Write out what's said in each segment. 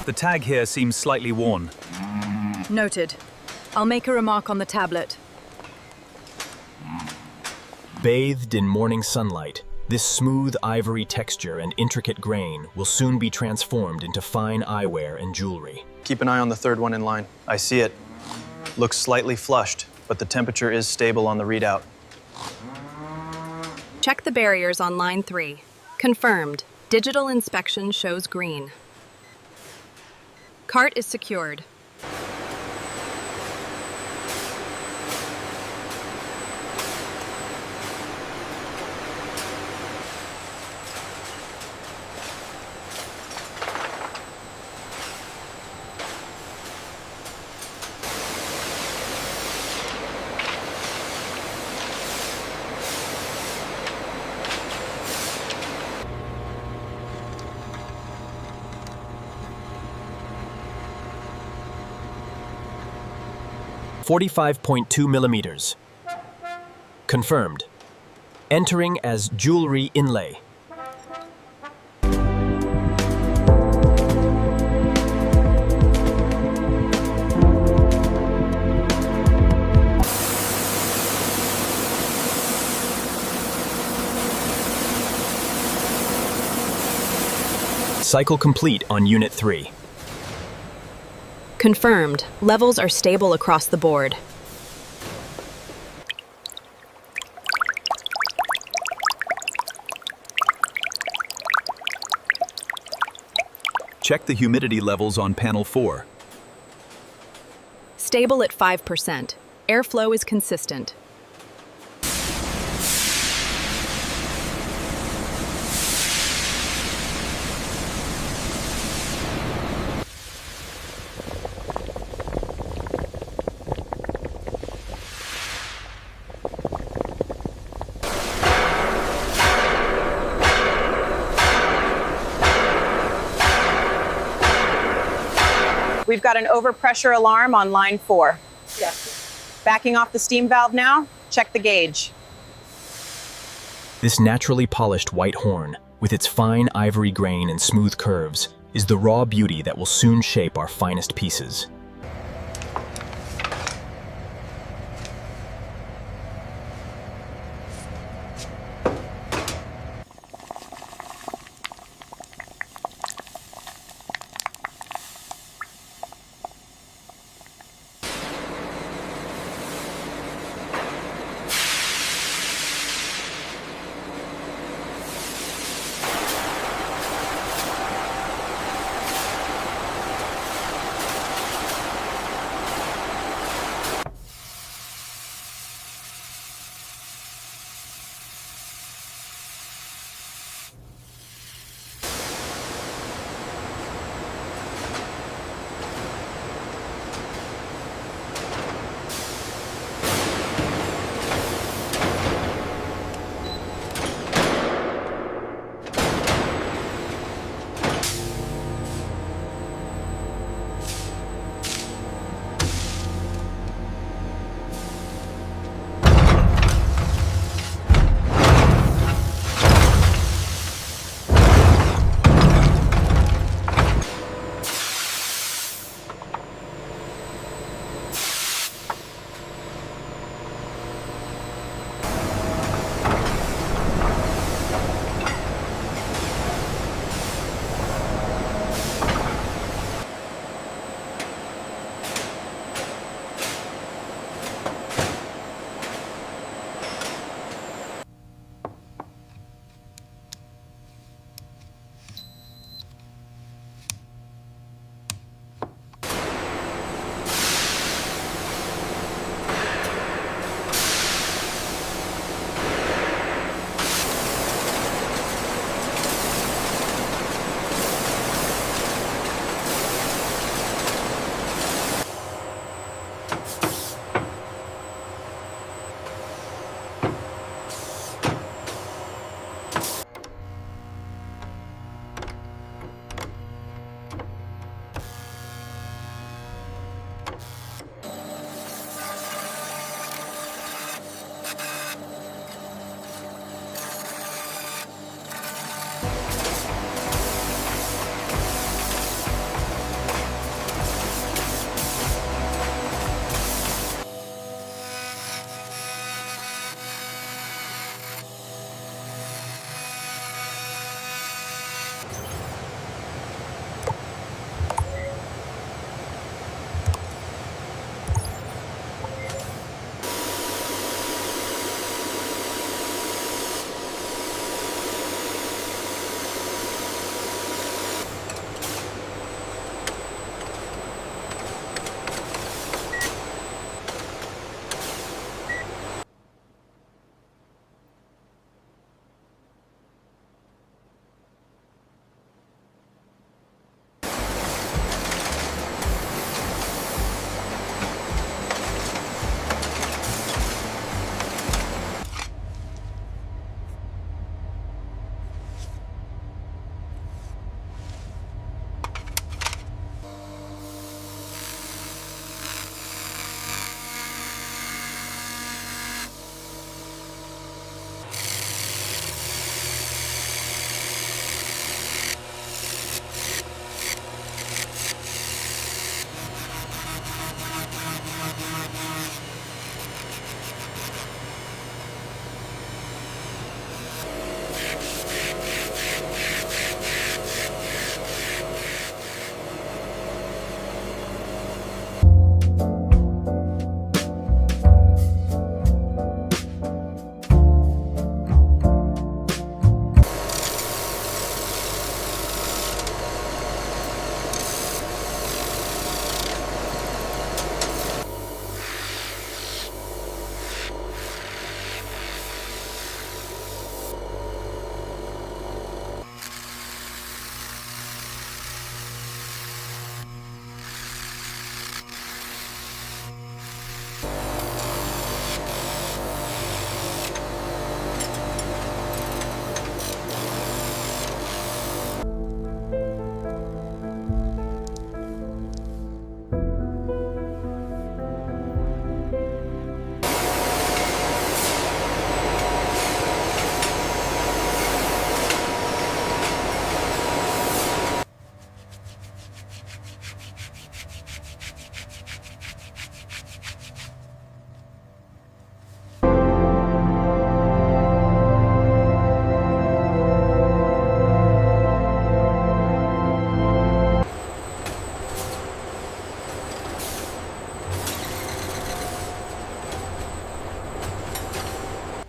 The tag here seems slightly worn. Noted. I'll make a remark on the tablet. Bathed in morning sunlight, this smooth ivory texture and intricate grain will soon be transformed into fine eyewear and jewelry. Keep an eye on the third one in line. I see it. Looks slightly flushed, but the temperature is stable on the readout. Check the barriers on line 3. Confirmed. Digital inspection shows green. Cart is secured. .2 millimeters. Confirmed. Entering as jewelry inlay. Cycle complete on Unit 3. Confirmed. Levels are stable across the board. Check the humidity levels on panel 4. Stable at 5%. Airflow is consistent. We've got an overpressure alarm on line 4. Yes. Backing off the steam valve now. Check the gauge. This naturally polished white horn, with its fine ivory grain and smooth curves, is the raw beauty that will soon shape our finest pieces.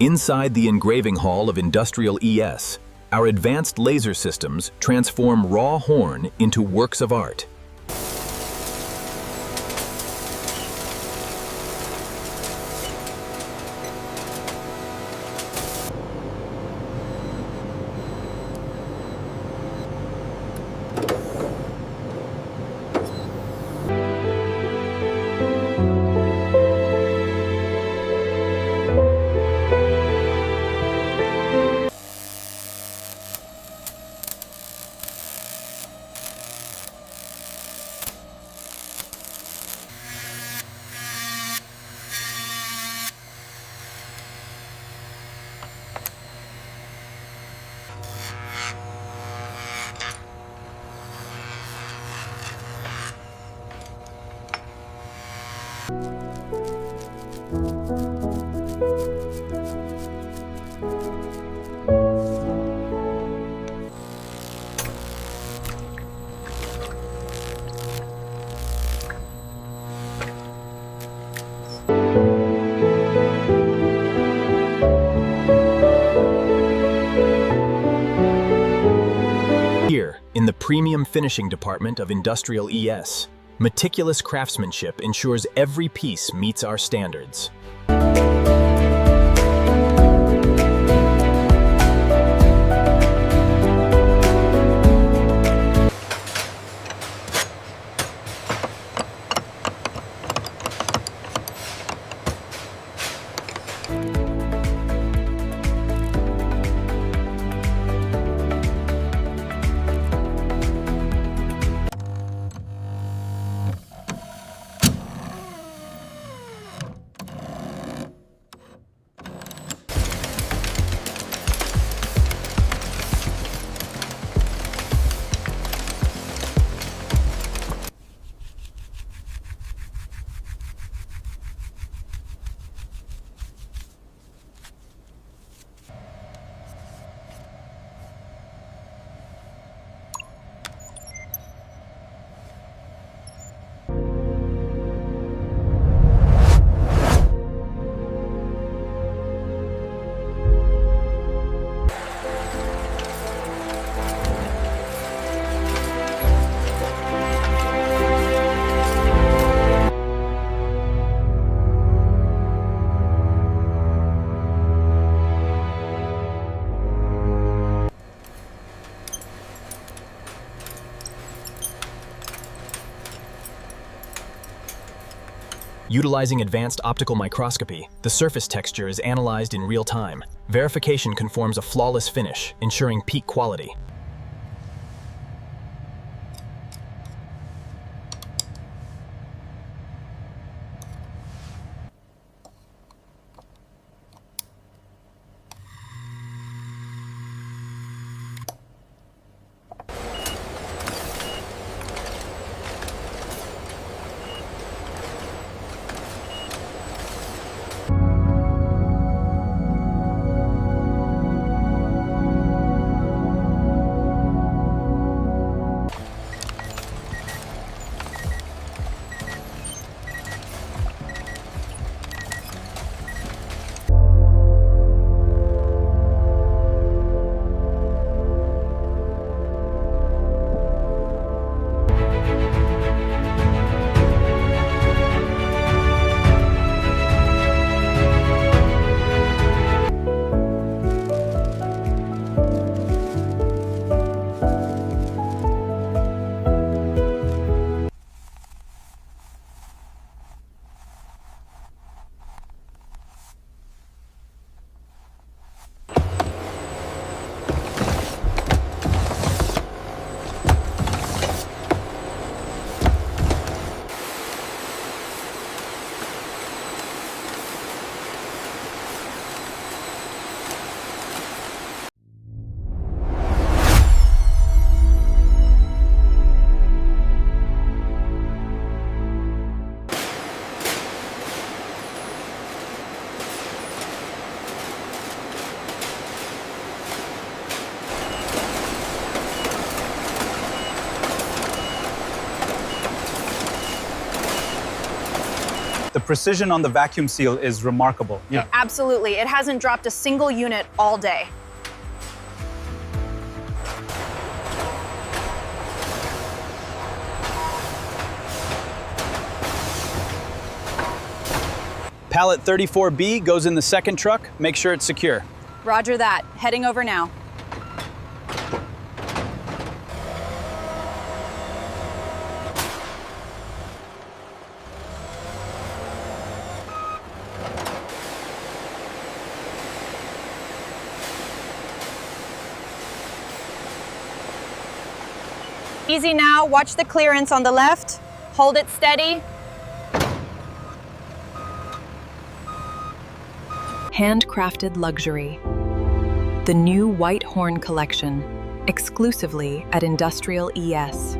Inside the engraving hall of Industrial ES, our advanced laser systems transform raw horn into works of art. Here, in the premium finishing department of Industrial ES, meticulous craftsmanship ensures every piece meets our standards. Utilizing advanced optical microscopy, the surface texture is analyzed in real time. Verification conforms a flawless finish, ensuring peak quality. The precision on the vacuum seal is remarkable. Yeah. Absolutely. It hasn't dropped a single unit all day. Pallet 34B goes in the second truck. Make sure it's secure. Roger that. Heading over now. Easy now, watch the clearance on the left. Hold it steady. Handcrafted luxury. The new White Horn collection, exclusively at Industrial ES.